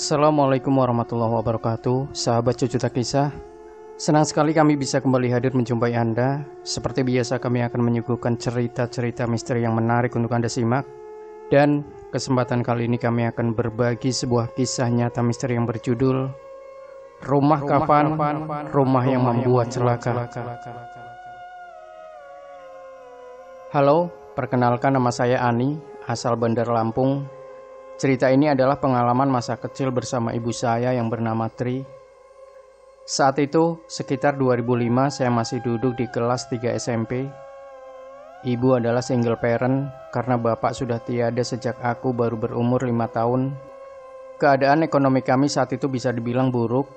Assalamualaikum warahmatullahi wabarakatuh. Sahabat Cucu Tak Kisah, senang sekali kami bisa kembali hadir menjumpai Anda. Seperti biasa kami akan menyuguhkan cerita-cerita misteri yang menarik untuk Anda simak. Dan kesempatan kali ini kami akan berbagi sebuah kisah nyata misteri yang berjudul Rumah Kafan, Rumah yang Membuat Celaka. Halo, perkenalkan nama saya Ani, asal Bandar Lampung. Cerita ini adalah pengalaman masa kecil bersama ibu saya yang bernama Tri. Saat itu, sekitar 2005, saya masih duduk di kelas 3 SMP. Ibu adalah single parent karena bapak sudah tiada sejak aku baru berumur 5 tahun. Keadaan ekonomi kami saat itu bisa dibilang buruk.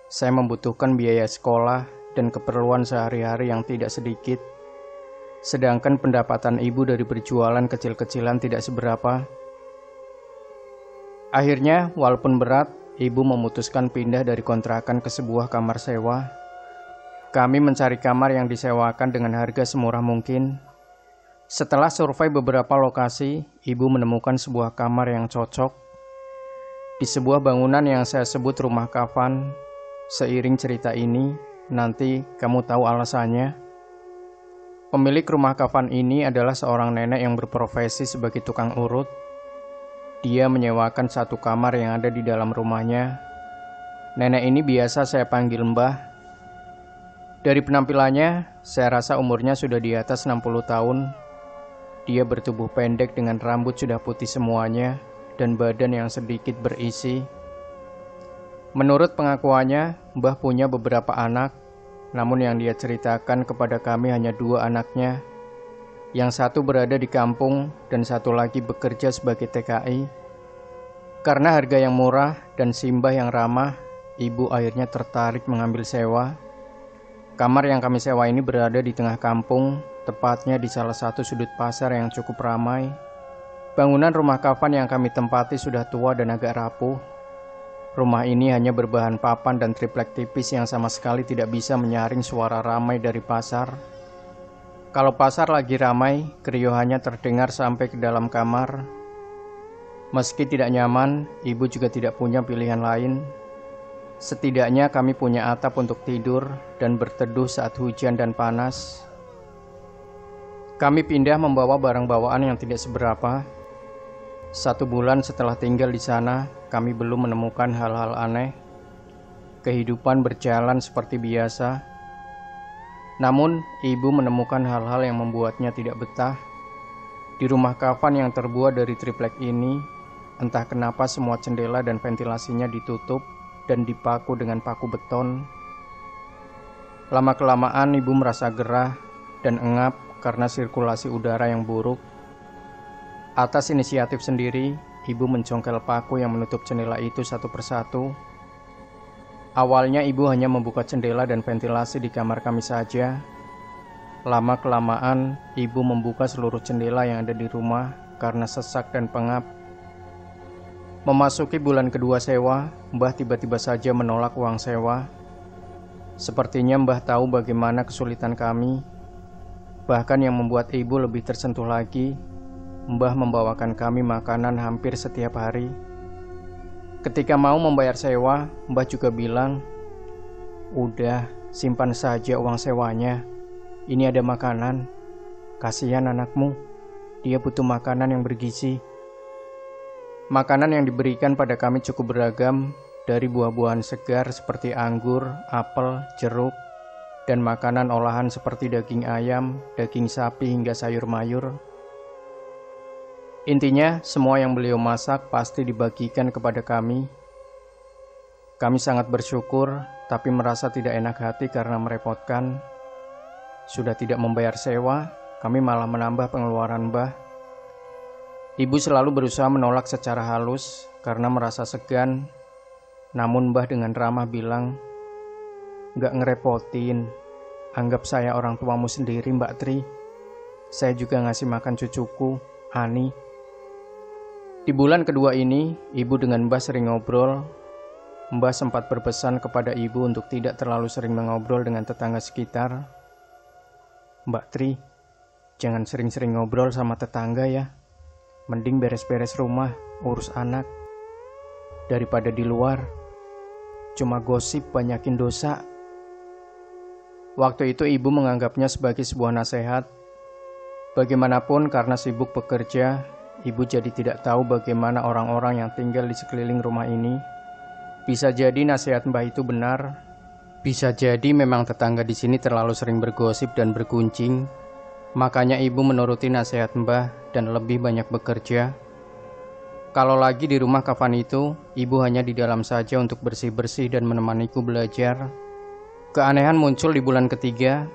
Saya membutuhkan biaya sekolah dan keperluan sehari-hari yang tidak sedikit. Sedangkan pendapatan ibu dari berjualan kecil-kecilan tidak seberapa. Akhirnya, walaupun berat, ibu memutuskan pindah dari kontrakan ke sebuah kamar sewa. Kami mencari kamar yang disewakan dengan harga semurah mungkin. Setelah survei beberapa lokasi, ibu menemukan sebuah kamar yang cocok. Di sebuah bangunan yang saya sebut rumah kafan. Seiring cerita ini, nanti kamu tahu alasannya. Pemilik rumah kafan ini adalah seorang nenek yang berprofesi sebagai tukang urut. Dia menyewakan satu kamar yang ada di dalam rumahnya. Nenek ini biasa saya panggil Mbah. Dari penampilannya, saya rasa umurnya sudah di atas 60 tahun. Dia bertubuh pendek dengan rambut sudah putih semuanya dan badan yang sedikit berisi. Menurut pengakuannya, Mbah punya beberapa anak, namun yang dia ceritakan kepada kami hanya 2 anaknya. Yang satu berada di kampung dan satu lagi bekerja sebagai TKI. Karena harga yang murah dan simbah yang ramah, ibu akhirnya tertarik mengambil sewa. Kamar yang kami sewa ini berada di tengah kampung, tepatnya di salah satu sudut pasar yang cukup ramai. Bangunan rumah kafan yang kami tempati sudah tua dan agak rapuh. Rumah ini hanya berbahan papan dan triplek tipis yang sama sekali tidak bisa menyaring suara ramai dari pasar. Kalau pasar lagi ramai, keriuhannya terdengar sampai ke dalam kamar. Meski tidak nyaman, ibu juga tidak punya pilihan lain. Setidaknya kami punya atap untuk tidur dan berteduh saat hujan dan panas. Kami pindah membawa barang bawaan yang tidak seberapa. 1 bulan setelah tinggal di sana, kami belum menemukan hal-hal aneh. Kehidupan berjalan seperti biasa. Namun, ibu menemukan hal-hal yang membuatnya tidak betah. Di rumah kafan yang terbuat dari triplek ini, entah kenapa semua jendela dan ventilasinya ditutup dan dipaku dengan paku beton. Lama-kelamaan ibu merasa gerah dan engap karena sirkulasi udara yang buruk. Atas inisiatif sendiri, ibu mencongkel paku yang menutup jendela itu satu persatu. Awalnya ibu hanya membuka jendela dan ventilasi di kamar kami saja. Lama-kelamaan, ibu membuka seluruh jendela yang ada di rumah karena sesak dan pengap. Memasuki bulan kedua sewa, Mbah tiba-tiba saja menolak uang sewa. Sepertinya Mbah tahu bagaimana kesulitan kami. Bahkan yang membuat ibu lebih tersentuh lagi, Mbah membawakan kami makanan hampir setiap hari. Ketika mau membayar sewa, Mbah juga bilang, "Udah, simpan saja uang sewanya. Ini ada makanan. Kasihan anakmu, dia butuh makanan yang bergizi." Makanan yang diberikan pada kami cukup beragam, dari buah-buahan segar seperti anggur, apel, jeruk, dan makanan olahan seperti daging ayam, daging sapi hingga sayur mayur. Intinya, semua yang beliau masak pasti dibagikan kepada kami. Kami sangat bersyukur, tapi merasa tidak enak hati karena merepotkan. Sudah tidak membayar sewa, kami malah menambah pengeluaran Mbah. Ibu selalu berusaha menolak secara halus karena merasa segan. Namun Mbah dengan ramah bilang, "Nggak ngerepotin, anggap saya orang tuamu sendiri Mbak Tri. Saya juga ngasih makan cucuku, Ani." Di bulan kedua ini, ibu dengan Mbah sering ngobrol. Mbah sempat berpesan kepada ibu untuk tidak terlalu sering mengobrol dengan tetangga sekitar. "Mbak Tri, jangan sering-sering ngobrol sama tetangga ya. Mending beres-beres rumah, urus anak." daripada di luar. Cuma gosip banyakin dosa. Waktu itu ibu menganggapnya sebagai sebuah nasihat. Bagaimanapun karena sibuk bekerja, ibu jadi tidak tahu bagaimana orang-orang yang tinggal di sekeliling rumah ini. Bisa jadi nasihat Mbah itu benar. Bisa jadi memang tetangga di sini terlalu sering bergosip dan berguncing. Makanya ibu menuruti nasihat Mbah dan lebih banyak bekerja. Kalau lagi di rumah kapan itu, ibu hanya di dalam saja untuk bersih-bersih dan menemaniku belajar. Keanehan muncul di bulan ketiga,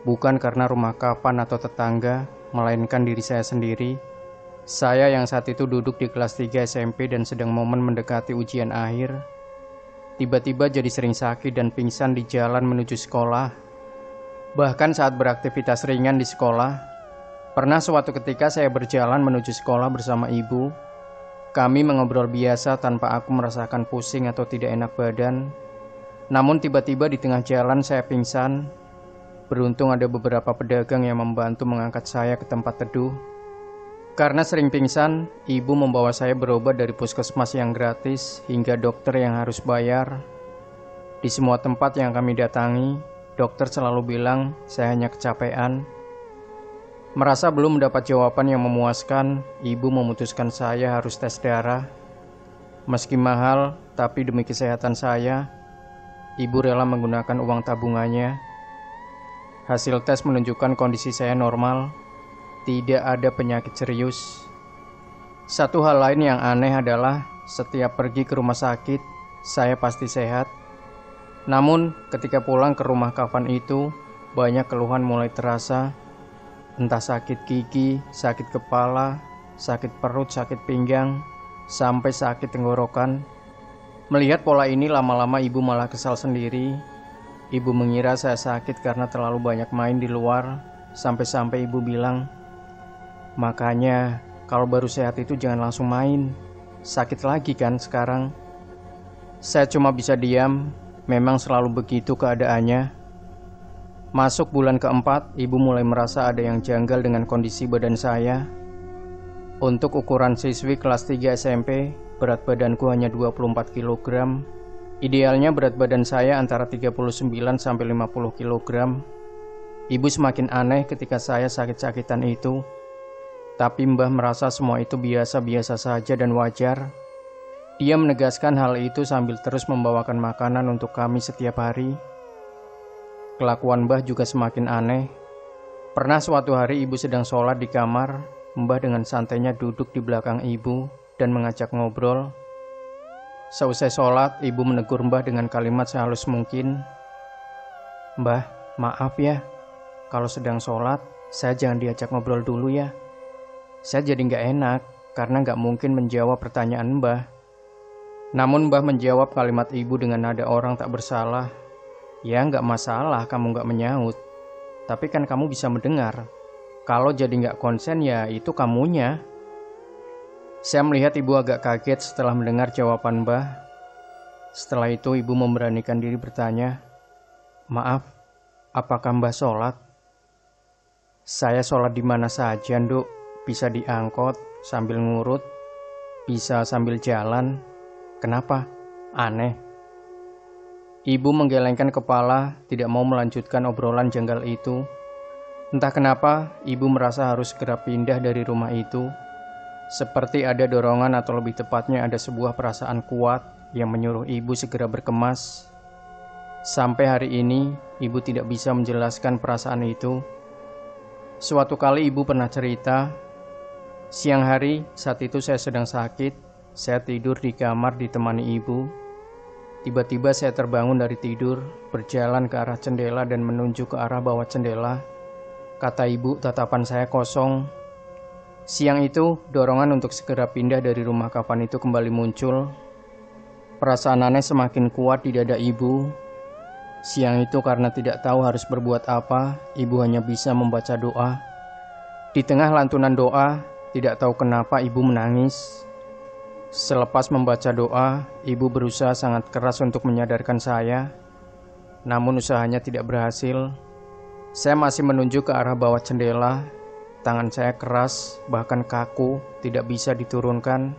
bukan karena rumah kapan atau tetangga, melainkan diri saya sendiri. Saya yang saat itu duduk di kelas 3 SMP dan sedang momen mendekati ujian akhir. Tiba-tiba jadi sering sakit dan pingsan di jalan menuju sekolah. Bahkan saat beraktivitas ringan di sekolah, pernah suatu ketika saya berjalan menuju sekolah bersama ibu. Kami mengobrol biasa tanpa aku merasakan pusing atau tidak enak badan. Namun tiba-tiba di tengah jalan saya pingsan. Beruntung ada beberapa pedagang yang membantu mengangkat saya ke tempat teduh. Karena sering pingsan, ibu membawa saya berobat dari puskesmas yang gratis hingga dokter yang harus bayar. Di semua tempat yang kami datangi, dokter selalu bilang saya hanya kecapean. Merasa belum mendapat jawaban yang memuaskan, ibu memutuskan saya harus tes darah. Meski mahal, tapi demi kesehatan saya, ibu rela menggunakan uang tabungannya. Hasil tes menunjukkan kondisi saya normal, tidak ada penyakit serius. Satu hal lain yang aneh adalah setiap pergi ke rumah sakit, saya pasti sehat. Namun ketika pulang ke rumah kafan itu, banyak keluhan mulai terasa. Entah sakit gigi, sakit kepala, sakit perut, sakit pinggang, sampai sakit tenggorokan. Melihat pola ini lama-lama ibu malah kesal sendiri. Ibu mengira saya sakit karena terlalu banyak main di luar. Sampai-sampai ibu bilang, "Makanya kalau baru sehat itu jangan langsung main. Sakit lagi kan sekarang." Saya cuma bisa diam. Memang selalu begitu keadaannya. Masuk bulan keempat, ibu mulai merasa ada yang janggal dengan kondisi badan saya. Untuk ukuran siswi kelas 3 SMP, berat badanku hanya 24 kg. Idealnya berat badan saya antara 39 sampai 50 kg. Ibu semakin aneh ketika saya sakit-sakitan itu. Tapi Mbah merasa semua itu biasa-biasa saja dan wajar. Dia menegaskan hal itu sambil terus membawakan makanan untuk kami setiap hari. Kelakuan Mbah juga semakin aneh. Pernah suatu hari ibu sedang sholat di kamar. Mbah dengan santainya duduk di belakang ibu dan mengajak ngobrol. Seusai sholat, ibu menegur Mbah dengan kalimat sehalus mungkin. "Mbah, maaf ya, kalau sedang sholat, saya jangan diajak ngobrol dulu ya. Saya jadi gak enak, karena gak mungkin menjawab pertanyaan Mbah." Namun Mbah menjawab kalimat ibu dengan nada orang tak bersalah. "Ya gak masalah kamu gak menyaut, tapi kan kamu bisa mendengar. Kalau jadi gak konsen ya itu kamunya." Saya melihat ibu agak kaget setelah mendengar jawaban Mbah. Setelah itu ibu memberanikan diri bertanya, "Maaf, apakah Mbah sholat?" "Saya sholat di mana saja, Nduk. Bisa diangkot sambil ngurut, bisa sambil jalan. Kenapa? Aneh?" Ibu menggelengkan kepala, tidak mau melanjutkan obrolan janggal itu. Entah kenapa, ibu merasa harus segera pindah dari rumah itu. Seperti ada dorongan atau lebih tepatnya ada sebuah perasaan kuat yang menyuruh ibu segera berkemas. Sampai hari ini, ibu tidak bisa menjelaskan perasaan itu. Suatu kali ibu pernah cerita, siang hari saat itu saya sedang sakit, saya tidur di kamar ditemani ibu. Tiba-tiba saya terbangun dari tidur, berjalan ke arah jendela dan menunjuk ke arah bawah jendela. Kata ibu, tatapan saya kosong. Siang itu, dorongan untuk segera pindah dari rumah kafan itu kembali muncul. Perasaan aneh semakin kuat di dada ibu. Siang itu karena tidak tahu harus berbuat apa, ibu hanya bisa membaca doa. Di tengah lantunan doa, tidak tahu kenapa ibu menangis. Selepas membaca doa, ibu berusaha sangat keras untuk menyadarkan saya. Namun usahanya tidak berhasil. Saya masih menunjuk ke arah bawah jendela. Tangan saya keras, bahkan kaku, tidak bisa diturunkan.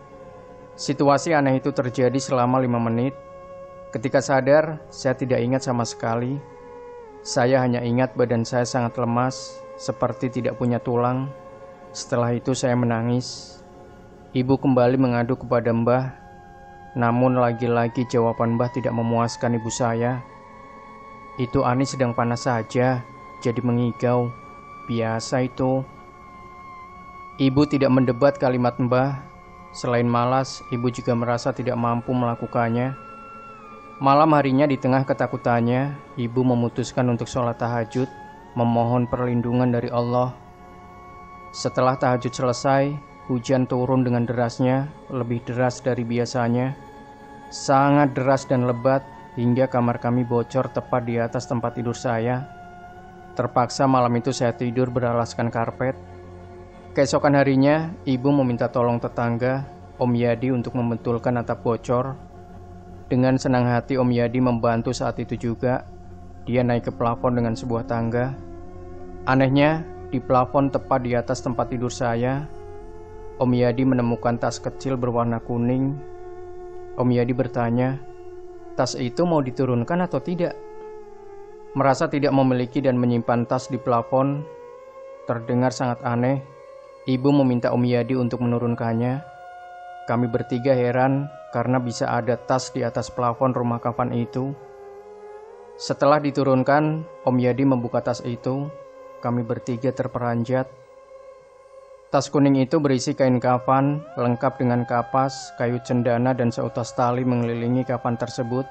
Situasi aneh itu terjadi selama 5 menit. Ketika sadar, saya tidak ingat sama sekali. Saya hanya ingat badan saya sangat lemas, seperti tidak punya tulang. Setelah itu saya menangis. Ibu kembali mengadu kepada Mbah. Namun lagi-lagi jawaban Mbah tidak memuaskan ibu saya. Itu Ani sedang panas saja, jadi mengigau. Biasa itu. Ibu tidak mendebat kalimat Mbah. Selain malas, ibu juga merasa tidak mampu melakukannya. Malam harinya di tengah ketakutannya, ibu memutuskan untuk sholat tahajud, memohon perlindungan dari Allah. Setelah tahajud selesai, hujan turun dengan derasnya, lebih deras dari biasanya. Sangat deras dan lebat, hingga kamar kami bocor tepat di atas tempat tidur saya. Terpaksa malam itu saya tidur beralaskan karpet. Keesokan harinya, ibu meminta tolong tetangga, Om Yadi, untuk membetulkan atap bocor. Dengan senang hati Om Yadi membantu saat itu juga. Dia naik ke plafon dengan sebuah tangga. Anehnya, di plafon tepat di atas tempat tidur saya, Om Yadi menemukan tas kecil berwarna kuning. Om Yadi bertanya, tas itu mau diturunkan atau tidak? Merasa tidak memiliki dan menyimpan tas di plafon, terdengar sangat aneh. Ibu meminta Om Yadi untuk menurunkannya. Kami bertiga heran karena bisa ada tas di atas plafon rumah kafan itu. Setelah diturunkan, Om Yadi membuka tas itu. Kami bertiga terperanjat. Tas kuning itu berisi kain kafan, lengkap dengan kapas, kayu cendana, dan seutas tali mengelilingi kafan tersebut.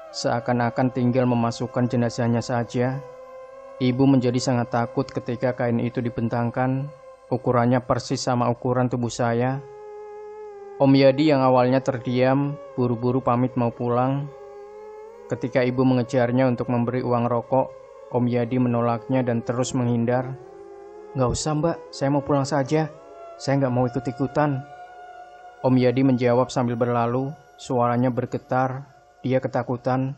Seakan-akan tinggal memasukkan jenazahnya saja. Ibu menjadi sangat takut ketika kain itu dibentangkan. Ukurannya persis sama ukuran tubuh saya. Om Yadi yang awalnya terdiam, buru-buru pamit mau pulang. Ketika ibu mengejarnya untuk memberi uang rokok, Om Yadi menolaknya dan terus menghindar. "Nggak usah mbak, saya mau pulang saja. Saya nggak mau ikut-ikutan." Om Yadi menjawab sambil berlalu, suaranya bergetar, dia ketakutan.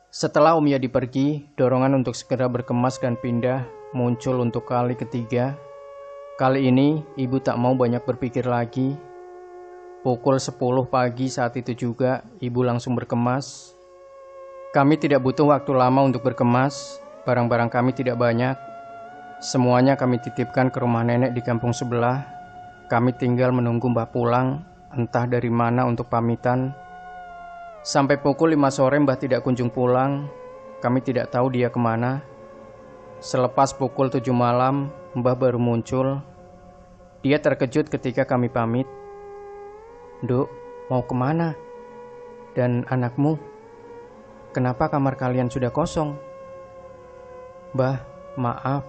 Setelah Om Yadi pergi, dorongan untuk segera berkemas dan pindah muncul untuk kali ketiga. Kali ini, ibu tak mau banyak berpikir lagi. Pukul 10 pagi saat itu juga, ibu langsung berkemas. Kami tidak butuh waktu lama untuk berkemas, barang-barang kami tidak banyak. Semuanya kami titipkan ke rumah nenek di kampung sebelah. Kami tinggal menunggu Mbah pulang, entah dari mana untuk pamitan. Sampai pukul 5 sore Mbah tidak kunjung pulang. Kami tidak tahu dia kemana. Selepas pukul 7 malam, Mbah baru muncul. Dia terkejut ketika kami pamit. "Duk, mau kemana? Dan anakmu? Kenapa kamar kalian sudah kosong?" "Mbah, maaf.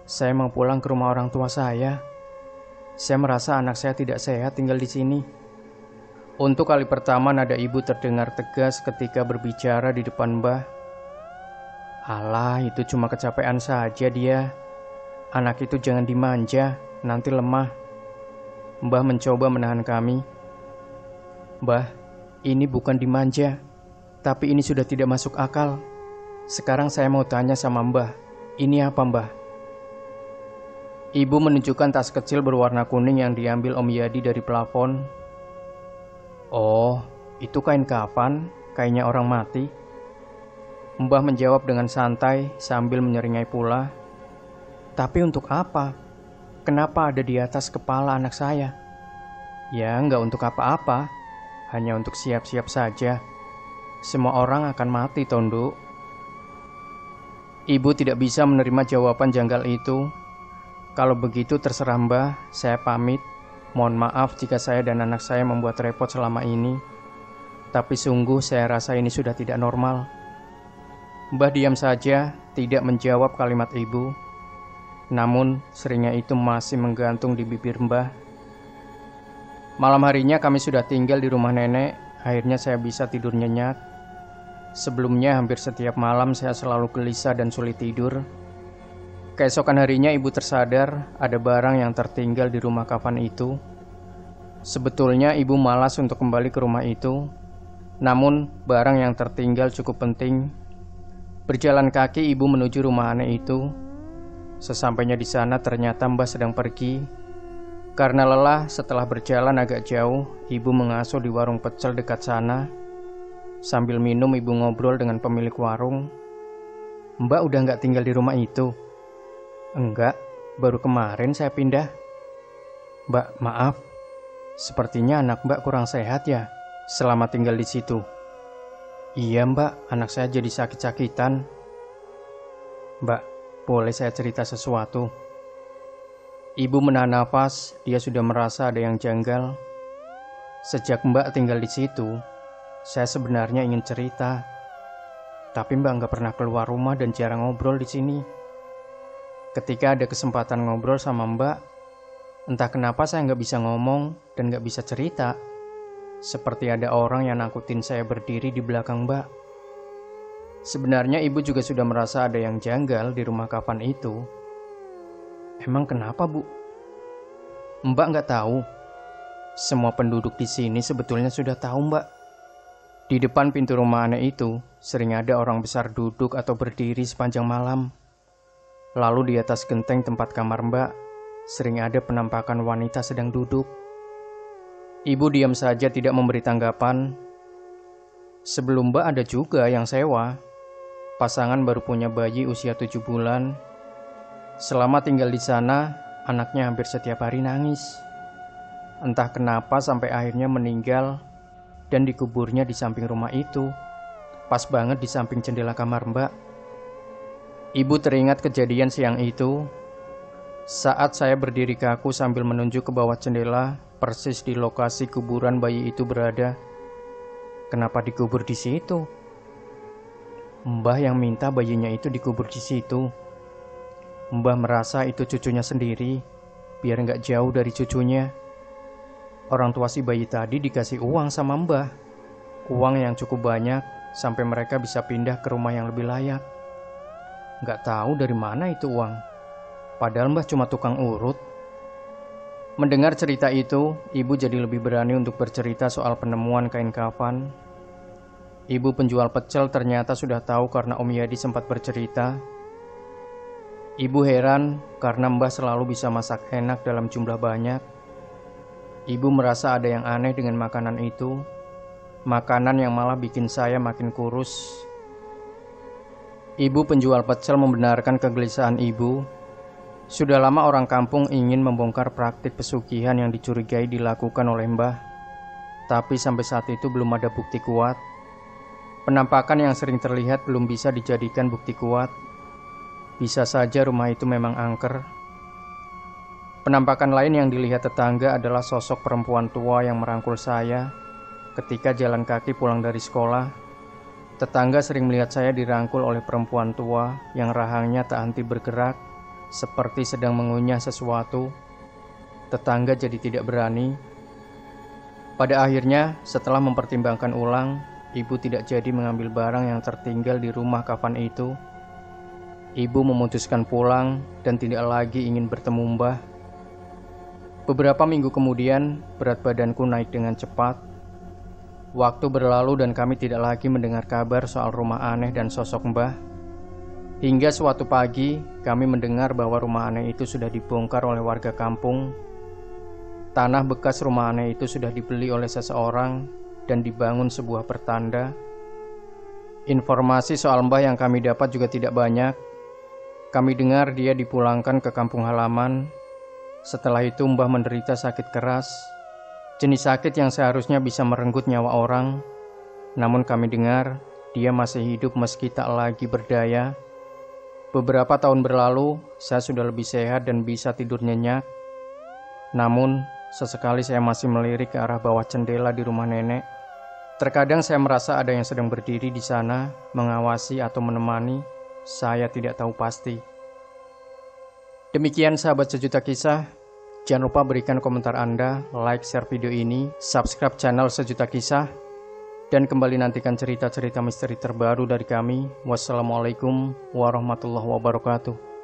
Saya mau pulang ke rumah orang tua saya. Saya merasa anak saya tidak sehat tinggal di sini." Untuk kali pertama nada ibu terdengar tegas ketika berbicara di depan Mbah. "Alah, itu cuma kecapean saja dia. Anak itu jangan dimanja, nanti lemah." Mbah mencoba menahan kami. "Mbah, ini bukan dimanja, tapi ini sudah tidak masuk akal. Sekarang saya mau tanya sama Mbah, ini apa Mbah?" Ibu menunjukkan tas kecil berwarna kuning yang diambil Om Yadi dari plafon. "Oh, itu kain kafan, kainnya orang mati." Mbah menjawab dengan santai sambil menyeringai pula. "Tapi untuk apa? Kenapa ada di atas kepala anak saya?" "Ya, nggak untuk apa-apa. Hanya untuk siap-siap saja. Semua orang akan mati, Tondo." Ibu tidak bisa menerima jawaban janggal itu. "Kalau begitu terserah Mbah, saya pamit. Mohon maaf jika saya dan anak saya membuat repot selama ini. Tapi sungguh saya rasa ini sudah tidak normal." Mbah diam saja, tidak menjawab kalimat ibu. Namun seringnya itu masih menggantung di bibir Mbah. Malam harinya kami sudah tinggal di rumah nenek. Akhirnya saya bisa tidur nyenyak. Sebelumnya hampir setiap malam saya selalu gelisah dan sulit tidur. Keesokan harinya ibu tersadar ada barang yang tertinggal di rumah kafan itu. Sebetulnya ibu malas untuk kembali ke rumah itu. Namun barang yang tertinggal cukup penting. Berjalan kaki ibu menuju rumah aneh itu. Sesampainya di sana ternyata Mbah sedang pergi. Karena lelah setelah berjalan agak jauh, ibu mengasuh di warung pecel dekat sana. Sambil minum ibu ngobrol dengan pemilik warung. "Mbak udah nggak tinggal di rumah itu?" "Enggak, baru kemarin saya pindah." "Mbak, maaf, sepertinya anak mbak kurang sehat ya selama tinggal di situ." "Iya mbak, anak saya jadi sakit-sakitan." "Mbak, boleh saya cerita sesuatu?" Ibu menahan nafas, dia sudah merasa ada yang janggal. "Sejak mbak tinggal di situ, saya sebenarnya ingin cerita. Tapi mbak nggak pernah keluar rumah dan jarang ngobrol di sini. Ketika ada kesempatan ngobrol sama mbak, entah kenapa saya nggak bisa ngomong dan nggak bisa cerita. Seperti ada orang yang nakutin saya berdiri di belakang mbak." Sebenarnya ibu juga sudah merasa ada yang janggal di rumah Kafan itu. "Emang kenapa bu?" "Mbak nggak tahu. Semua penduduk di sini sebetulnya sudah tahu mbak. Di depan pintu rumah aneh itu sering ada orang besar duduk atau berdiri sepanjang malam. Lalu di atas genteng tempat kamar mbak sering ada penampakan wanita sedang duduk." Ibu diam saja tidak memberi tanggapan. "Sebelum mbak ada juga yang sewa. Pasangan baru punya bayi usia 7 bulan. Selama tinggal di sana, anaknya hampir setiap hari nangis. Entah kenapa sampai akhirnya meninggal dan dikuburnya di samping rumah itu, pas banget di samping jendela kamar mbak." Ibu teringat kejadian siang itu. Saat saya berdiri kaku sambil menunjuk ke bawah jendela, persis di lokasi kuburan bayi itu berada. "Kenapa dikubur di situ?" "Mbah yang minta bayinya itu dikubur di situ. Mbah merasa itu cucunya sendiri, biar nggak jauh dari cucunya. Orang tua si bayi tadi dikasih uang sama mbah. Uang yang cukup banyak, sampai mereka bisa pindah ke rumah yang lebih layak. Nggak tahu dari mana itu uang. Padahal mbah cuma tukang urut." Mendengar cerita itu, ibu jadi lebih berani untuk bercerita soal penemuan kain kafan. Ibu penjual pecel ternyata sudah tahu karena Om Yadi sempat bercerita. Ibu heran karena mbah selalu bisa masak enak dalam jumlah banyak. Ibu merasa ada yang aneh dengan makanan itu. Makanan yang malah bikin saya makin kurus. Ibu penjual pecel membenarkan kegelisahan ibu. Sudah lama orang kampung ingin membongkar praktik pesugihan yang dicurigai dilakukan oleh mbah. Tapi sampai saat itu belum ada bukti kuat. Penampakan yang sering terlihat belum bisa dijadikan bukti kuat. Bisa saja rumah itu memang angker. Penampakan lain yang dilihat tetangga adalah sosok perempuan tua yang merangkul saya ketika jalan kaki pulang dari sekolah. Tetangga sering melihat saya dirangkul oleh perempuan tua yang rahangnya tak henti bergerak, seperti sedang mengunyah sesuatu. Tetangga jadi tidak berani. Pada akhirnya, setelah mempertimbangkan ulang, ibu tidak jadi mengambil barang yang tertinggal di rumah Kafan itu. Ibu memutuskan pulang dan tidak lagi ingin bertemu mbah. Beberapa minggu kemudian, berat badanku naik dengan cepat. Waktu berlalu dan kami tidak lagi mendengar kabar soal rumah aneh dan sosok mbah. Hingga suatu pagi, kami mendengar bahwa rumah aneh itu sudah dibongkar oleh warga kampung. Tanah bekas rumah aneh itu sudah dibeli oleh seseorang dan dibangun sebuah pertanda. Informasi soal mbah yang kami dapat juga tidak banyak. Kami dengar dia dipulangkan ke kampung halaman. Setelah itu mbah menderita sakit keras, jenis sakit yang seharusnya bisa merenggut nyawa orang. Namun kami dengar dia masih hidup meski tak lagi berdaya. Beberapa tahun berlalu, saya sudah lebih sehat dan bisa tidur nyenyak. Namun, sesekali saya masih melirik ke arah bawah jendela di rumah nenek. Terkadang saya merasa ada yang sedang berdiri di sana, mengawasi atau menemani. Saya tidak tahu pasti. Demikian sahabat Sejuta Kisah. Jangan lupa berikan komentar Anda, like, share video ini, subscribe channel Sejuta Kisah, dan kembali nantikan cerita-cerita misteri terbaru dari kami. Wassalamualaikum warahmatullahi wabarakatuh.